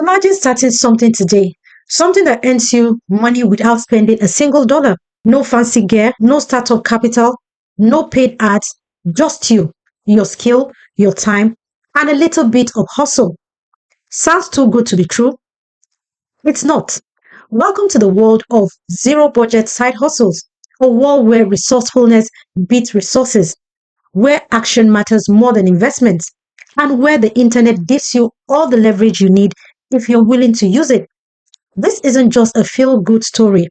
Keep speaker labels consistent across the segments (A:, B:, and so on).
A: Imagine starting something today, something that earns you money without spending a single dollar. No fancy gear, no startup capital, no paid ads, just you, your skill, your time, and a little bit of hustle. Sounds too good to be true? It's not. Welcome to the world of zero budget side hustles, a world where resourcefulness beats resources, where action matters more than investments, and where the internet gives you all the leverage you need if you're willing to use it. This isn't just a feel good story.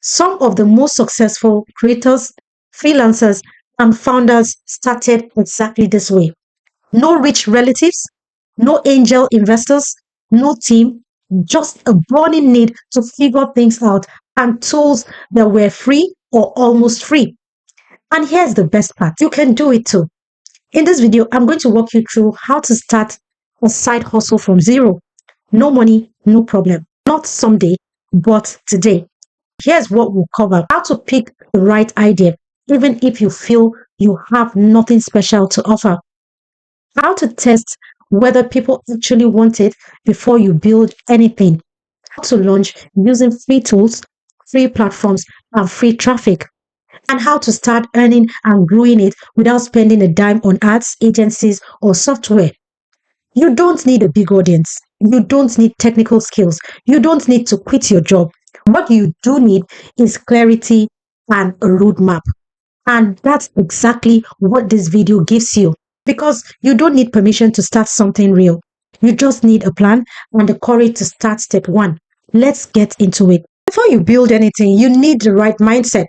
A: Some of the most successful creators, freelancers, and founders started exactly this way. No rich relatives, no angel investors, no team, just a burning need to figure things out and tools that were free or almost free. And here's the best part, you can do it too. In this video, I'm going to walk you through how to start a side hustle from zero. No money, no problem. Not someday, but today. Here's what we'll cover. How to pick the right idea, even if you feel you have nothing special to offer. How to test whether people actually want it before you build anything. How to launch using free tools, free platforms, and free traffic. And how to start earning and growing it without spending a dime on ads, agencies, or software. You don't need a big audience. You don't need technical skills. You don't need to quit your job. What you do need is clarity and a roadmap. And that's exactly what this video gives you. Because you don't need permission to start something real. You just need a plan and the courage to start step one. Let's get into it. Before you build anything, you need the right mindset.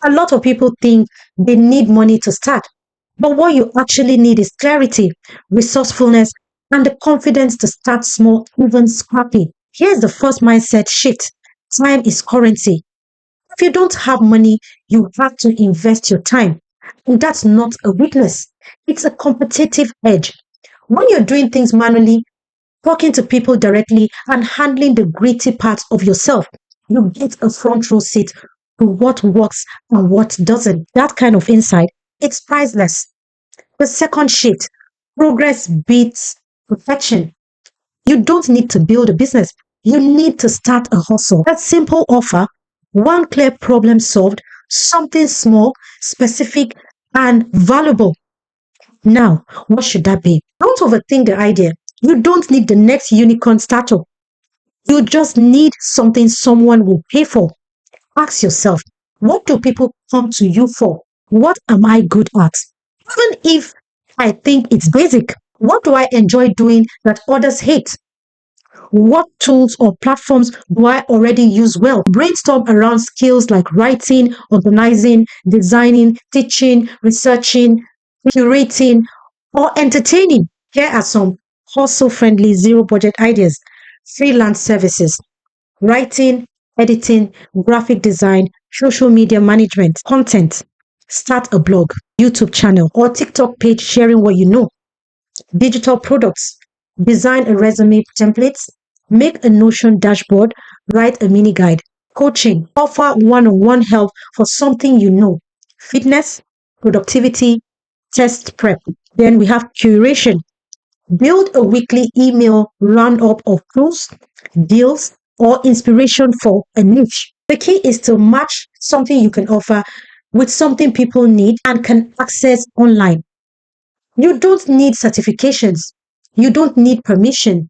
A: A lot of people think they need money to start. But what you actually need is clarity, resourcefulness, and the confidence to start small, even scrappy. Here's the first mindset shift. Time is currency. If you don't have money, you have to invest your time. And that's not a weakness. It's a competitive edge. When you're doing things manually, talking to people directly, and handling the gritty parts of yourself, you get a front row seat to what works and what doesn't. That kind of insight, it's priceless. The second shift, progress beats perfection. You don't need to build a business. You need to start a hustle. That simple offer, one clear problem solved, something small, specific, and valuable. Now, what should that be? Don't overthink the idea. You don't need the next unicorn startup. You just need something someone will pay for. Ask yourself, what do people come to you for? What am I good at? Even if I think it's basic, what do I enjoy doing that others hate? What tools or platforms do I already use well? Brainstorm around skills like writing, organizing, designing, teaching, researching, curating, or entertaining. Here are some hustle friendly zero budget ideas. Freelance services, writing, editing, graphic design, social media management, content. Start a blog, YouTube channel, or TikTok page sharing what you know. Digital products, design a resume template, make a Notion dashboard, write a mini guide. Coaching, offer one-on-one help for something you know. Fitness, productivity, test prep. Then we have curation. Build a weekly email roundup of tools, deals, or inspiration for a niche. The key is to match something you can offer with something people need and can access online. You don't need certifications. You don't need permission.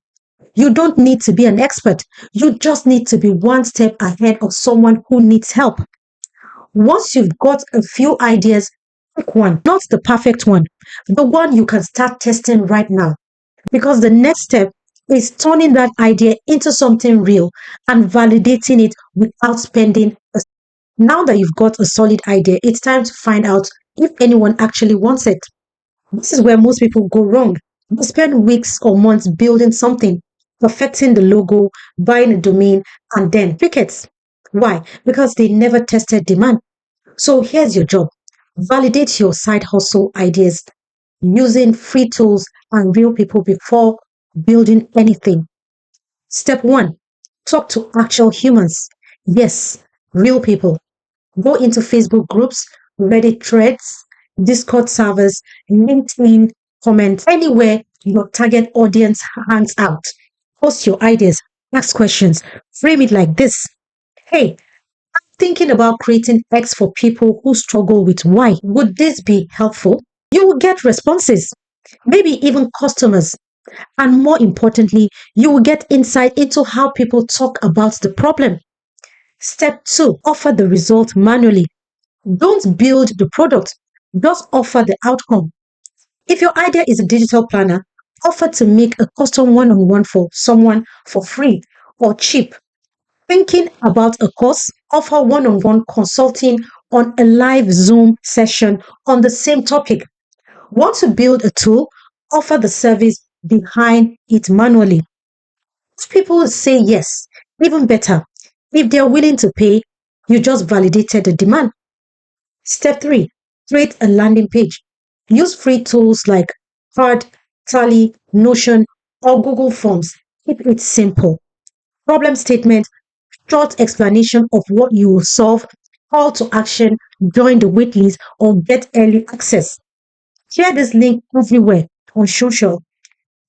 A: You don't need to be an expert. You just need to be one step ahead of someone who needs help. Once you've got a few ideas, pick one, not the perfect one, the one you can start testing right now. Because the next step is turning that idea into something real and validating it without spending. Now that you've got a solid idea, it's time to find out if anyone actually wants it. This is where most people go wrong. They spend weeks or months building something, perfecting the logo, buying a domain, and then crickets. Why? Because they never tested demand. So here's your job. Validate your side hustle ideas using free tools and real people before building anything. Step one, talk to actual humans. Yes, real people. Go into Facebook groups, Reddit threads, Discord servers, LinkedIn comments, anywhere your target audience hangs out. Post your ideas, ask questions, frame it like this. Hey, thinking about creating X for people who struggle with Y. Would this be helpful? You will get responses, maybe even customers. And more importantly, you will get insight into how people talk about the problem. Step 2, offer the result manually. Don't build the product, just offer the outcome. If your idea is a digital planner, offer to make a custom one-on-one for someone for free or cheap. Thinking about a course, offer one-on-one consulting on a live Zoom session on the same topic. Want to build a tool, offer the service behind it manually. If people say yes, even better. If they're willing to pay, you just validated the demand. Step 3, create a landing page. Use free tools like Hard, Tally, Notion, or Google Forms. Keep it simple. Problem statement, short explanation of what you will solve, call to action, join the waitlist, or get early access. Share this link everywhere on social,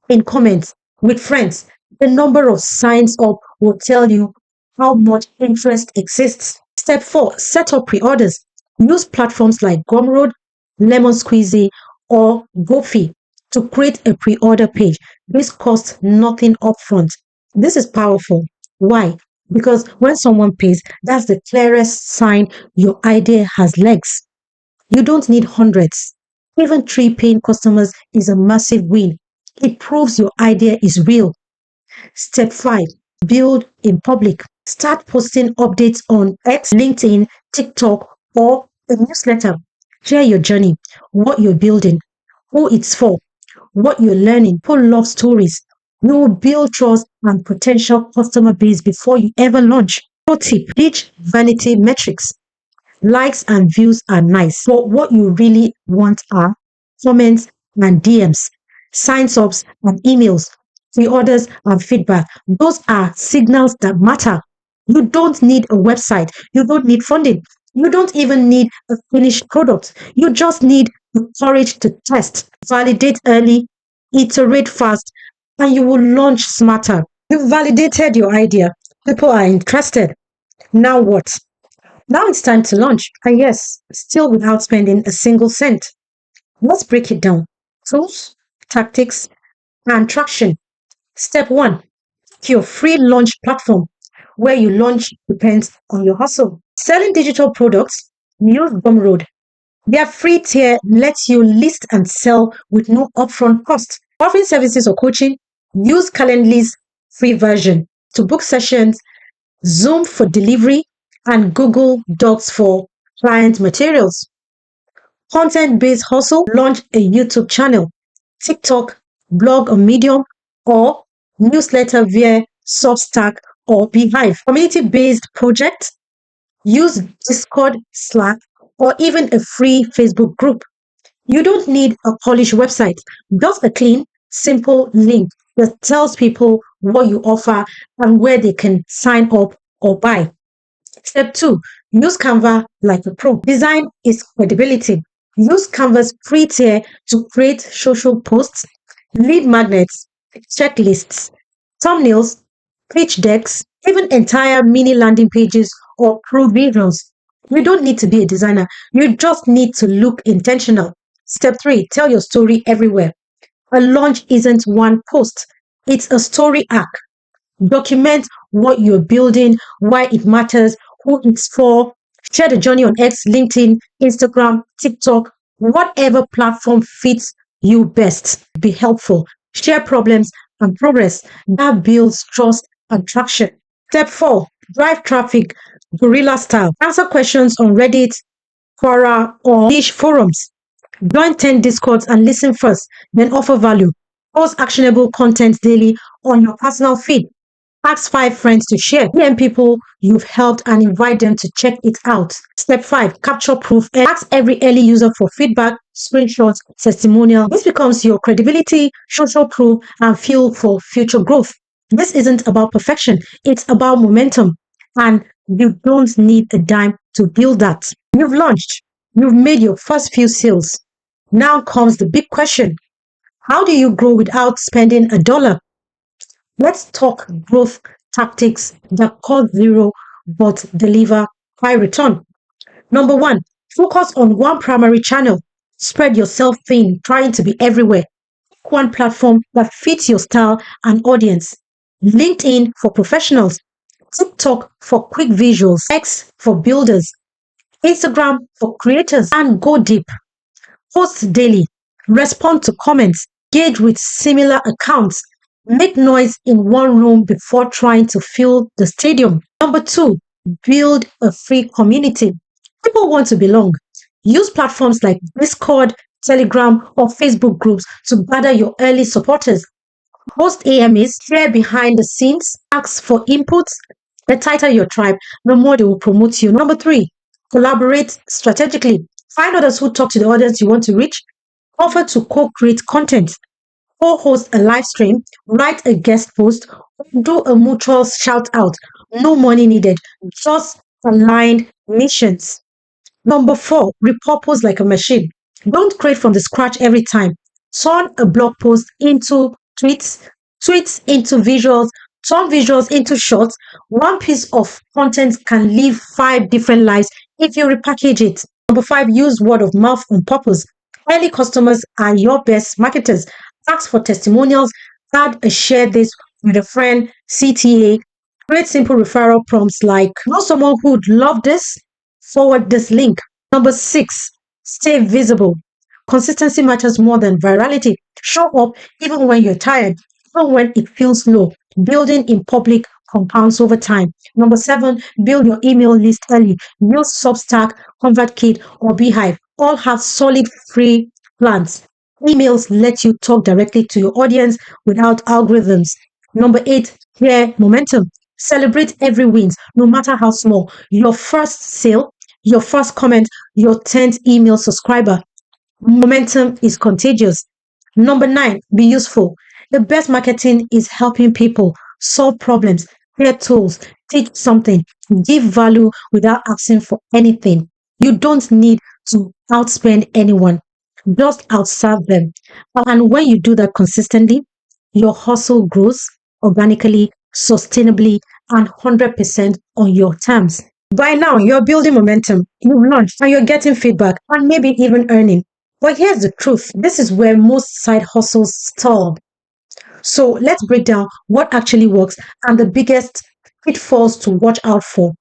A: in comments, with friends. The number of signs up will tell you how much interest exists. Step 4, set up pre-orders. Use platforms like Gumroad, Lemon Squeezy, or Gofi to create a pre-order page. This costs nothing upfront. This is powerful. Why? Because when someone pays, that's the clearest sign your idea has legs. You don't need hundreds. Even 3 paying customers is a massive win. It proves your idea is real. Step 5, build in public. Start posting updates on X, LinkedIn, TikTok, or a newsletter. Share your journey, what you're building, who it's for, what you're learning. People love stories. You will build trust and potential customer base before you ever launch. Pro tip, ditch vanity metrics. Likes and views are nice, but what you really want are comments and DMs, signs ups and emails, pre orders and feedback. Those are signals that matter. You don't need a website, you don't need funding, you don't even need a finished product. You just need the courage to test, validate early, iterate fast, and you will launch smarter. You've validated your idea, people are interested. Now what? Now it's time to launch. And yes, still without spending a single cent. Let's break it down. Tools, tactics, and traction. Step 1, pick your free launch platform. Where you launch depends on your hustle. Selling digital products, use Gumroad. Their free tier lets you list and sell with no upfront cost. Offering services or coaching, use Calendly's free version to book sessions, Zoom for delivery, and Google Docs for client materials. Content-based hustle, launch a YouTube channel, TikTok, blog on Medium, or newsletter via Substack or Beehive. Community-based project, use Discord, Slack, or even a free Facebook group. You don't need a polished website, just a clean, simple link that tells people what you offer and where they can sign up or buy. Step 2, use Canva like a pro. Design is credibility. Use Canva's free tier to create social posts, lead magnets, checklists, thumbnails, pitch decks, even entire mini landing pages or pro visuals. You don't need to be a designer. You just need to look intentional. Step 3, tell your story everywhere. A launch isn't one post. It's a story arc. Document what you're building, why it matters, who it's for. Share the journey on X, LinkedIn, Instagram, TikTok, whatever platform fits you best. Be helpful. Share problems and progress. That builds trust and traction. Step 4, drive traffic, guerrilla style. Answer questions on Reddit, Quora, or niche forums. Join 10 discords and listen first, then offer value. Post actionable content daily on your personal feed. Ask 5 friends to share. DM people you've helped and invite them to check it out. Step 5, capture proof. Ask every early user for feedback, screenshots, testimonial. This becomes your credibility, social proof, and fuel for future growth. This isn't about perfection, it's about momentum. And you don't need a dime to build that. You've launched, you've made your first few sales. Now comes the big question. How do you grow without spending a dollar? Let's talk growth tactics that cost zero but deliver high return. Number one, focus on one primary channel. Spread yourself thin, trying to be everywhere. Pick one platform that fits your style and audience. LinkedIn for professionals, TikTok for quick visuals, X for builders, Instagram for creators, and go deep. Post daily, respond to comments, engage with similar accounts, make noise in one room before trying to fill the stadium. Number two, build a free community. People want to belong. Use platforms like Discord, Telegram, or Facebook groups to gather your early supporters. Host AMAs, share behind the scenes, ask for inputs. The tighter your tribe, the more they will promote you. Number three, collaborate strategically. Find others who talk to the audience you want to reach. Offer to co-create content, co-host a live stream, write a guest post, do a mutual shout out. No money needed, just aligned missions. Number four, repurpose like a machine. Don't create from the scratch every time. Turn a blog post into tweets, tweets into visuals, turn visuals into shorts. One piece of content can live five different lives if you repackage it. Number five, use word of mouth on purpose. Early customers are your best marketers. Ask for testimonials, add a share this with a friend, CTA, create simple referral prompts like, know someone who'd love this? Forward this link. Number six, stay visible. Consistency matters more than virality. Show up even when you're tired, even when it feels low. Building in public compounds over time. Number seven, build your email list early. Use Substack, ConvertKit, or Beehive. All have solid free plans. Emails let you talk directly to your audience without algorithms. Number eight, clear momentum. Celebrate every win, no matter how small. Your first sale, your first comment, your 10th email subscriber. Momentum is contagious. Number nine, be useful. The best marketing is helping people solve problems, create tools, teach something, give value without asking for anything. You don't need to outspend anyone, just outserve them. And when you do that consistently, your hustle grows organically, sustainably, and 100% on your terms. By now, you're building momentum, you've launched, and you're getting feedback, and maybe even earning. But here's the truth, this is where most side hustles stall. So let's break down what actually works and the biggest pitfalls to watch out for.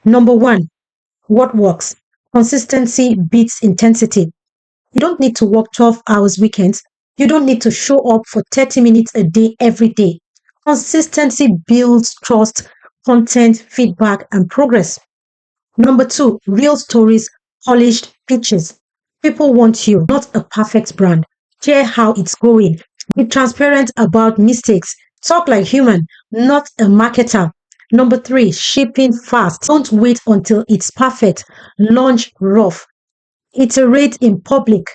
A: Number one, what works? Consistency beats intensity. You don't need to work 12 hours weekends. You don't need to show up for 30 minutes a day every day. Consistency builds trust, content, feedback, and progress. Number two, real stories, polished pitches. People want you, not a perfect brand. Share how it's going. Be transparent about mistakes. Talk like human, not a marketer. Number three, shipping fast. Don't wait until it's perfect. Launch rough. Iterate in public.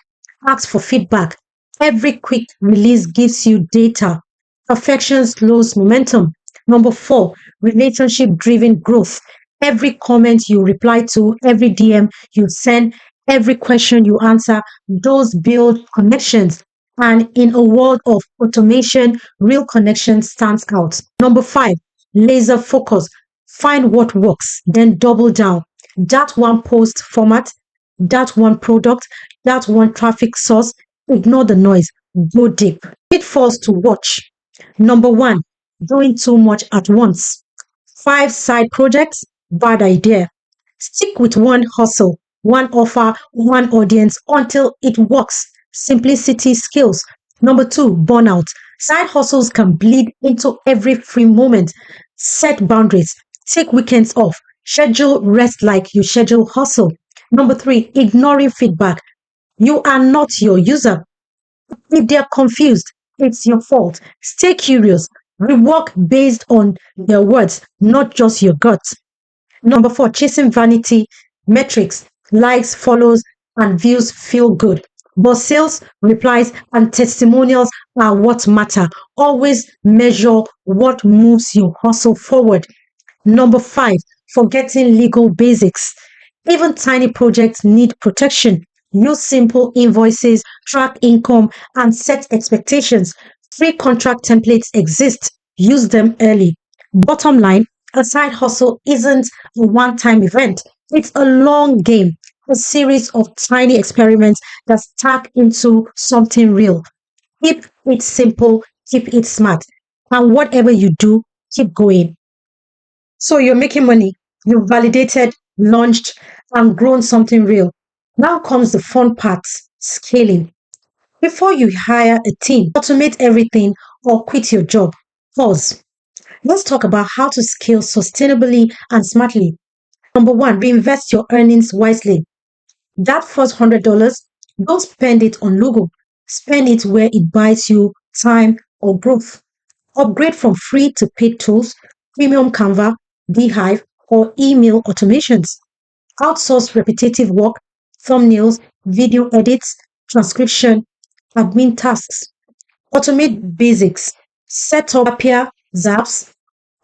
A: Ask for feedback. Every quick release gives you data. Perfection slows momentum. Number four, relationship driven growth. Every comment you reply to, every DM you send, every question you answer, those build connections. And in a world of automation, real connection stands out. Number five, laser focus. Find what works, then double down. That one post format, that one product, that one traffic source. Ignore the noise, go deep. Pitfalls to watch. Number one, doing too much at once. Five side projects, bad idea. Stick with one hustle, one offer, one audience until it works. Simplicity skills. Number two, burnout. Side hustles can bleed into every free moment. Set boundaries. Take weekends off. Schedule rest like you schedule hustle. Number three, ignoring feedback. You are not your user. If they are confused, it's your fault. Stay curious. Rework based on their words, not just your guts. Number four, chasing vanity metrics, likes, follows, and views feel good. But sales, replies, and testimonials are what matter. Always measure what moves your hustle forward. Number five, forgetting legal basics. Even tiny projects need protection. Use simple invoices, track income, and set expectations. Free contract templates exist. Use them early. Bottom line, a side hustle isn't a one time event, it's a long game, a series of tiny experiments that stack into something real. Keep it simple, keep it smart, and whatever you do, keep going. So you're making money, you've validated, launched, and grown something real. Now comes the fun part, scaling. Before you hire a team, automate everything, or quit your job, pause. Let's talk about how to scale sustainably and smartly. Number one, reinvest your earnings wisely. That first $100, don't spend it on logo. Spend it where it buys you time or growth. Upgrade from free to paid tools, premium Canva, Beehive, or email automations. Outsource repetitive work, thumbnails, video edits, transcription, admin tasks. Automate basics. Set up Zapier, Zaps,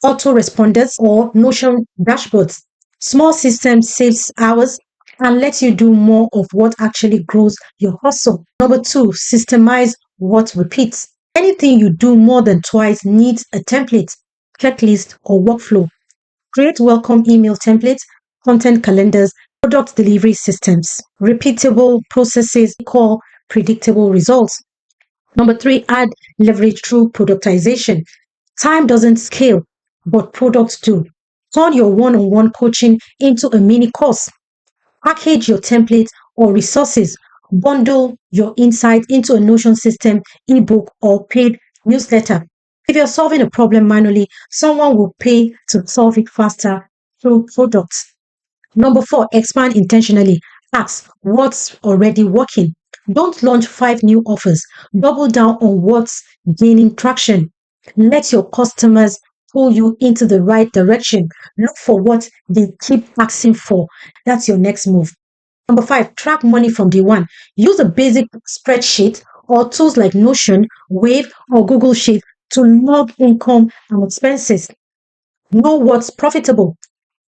A: autoresponders, or Notion dashboards. Small systems saves hours and lets you do more of what actually grows your hustle. Number two, systemize what repeats. Anything you do more than twice needs a template, checklist, or workflow. Create welcome email templates, content calendars, product delivery systems. Repeatable processes equal predictable results. Number three, add leverage through productization. Time doesn't scale, but products do. Turn your one on one coaching into a mini course. Package your templates or resources. Bundle your insight into a Notion system, ebook, or paid newsletter. If you're solving a problem manually, someone will pay to solve it faster through products. Number four, expand intentionally. Ask what's already working. Don't launch five new offers. Double down on what's gaining traction. Let your customers pull you into the right direction. Look for what they keep asking for. That's your next move. Number five, track money from day one. Use a basic spreadsheet or tools like Notion, Wave, or Google Sheet to log income and expenses. Know what's profitable,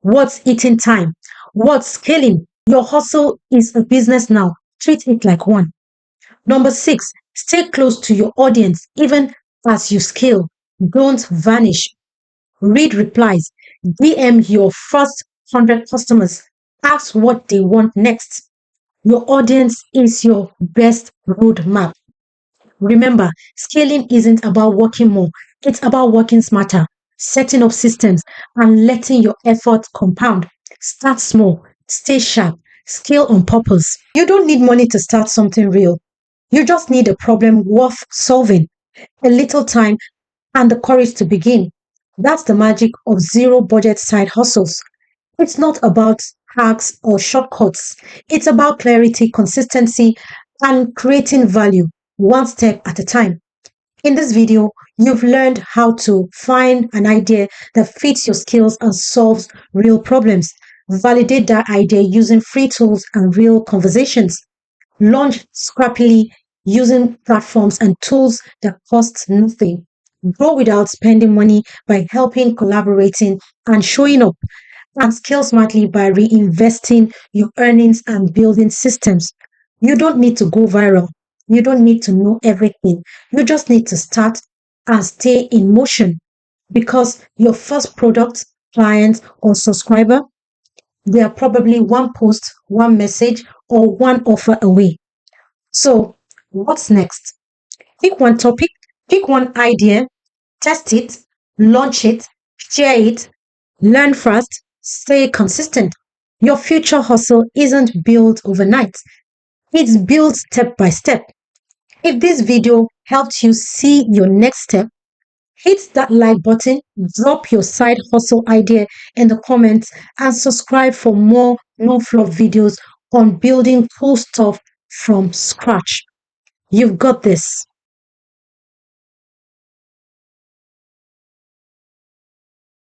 A: what's eating time, what's scaling. Your hustle is a business now. Treat it like one. Number six, stay close to your audience even as you scale. Don't vanish. Read replies. DM your first 100 customers. Ask what they want next. Your audience is your best roadmap. Remember, scaling isn't about working more, it's about working smarter, setting up systems, and letting your efforts compound. Start small, stay sharp, scale on purpose. You don't need money to start something real. You just need a problem worth solving, a little time, and the courage to begin. That's the magic of zero budget side hustles. It's not about hacks or shortcuts. It's about clarity, consistency, and creating value one step at a time. In this video, you've learned how to find an idea that fits your skills and solves real problems. Validate that idea using free tools and real conversations. Launch scrappily using platforms and tools that cost nothing. Grow without spending money by helping, collaborating, and showing up, and scale smartly by reinvesting your earnings and building systems. You don't need to go viral. You don't need to know everything. You just need to start and stay in motion because your first product, client, or subscriber, they are probably one post, one message, or one offer away. So, what's next? Pick one topic, pick one idea, test it, launch it, share it, learn fast, stay consistent. Your future hustle isn't built overnight, it's built step by step. If this video helped you see your next step, hit that like button, drop your side hustle idea in the comments, and subscribe for more no fluff videos on building cool stuff from scratch. You've got this.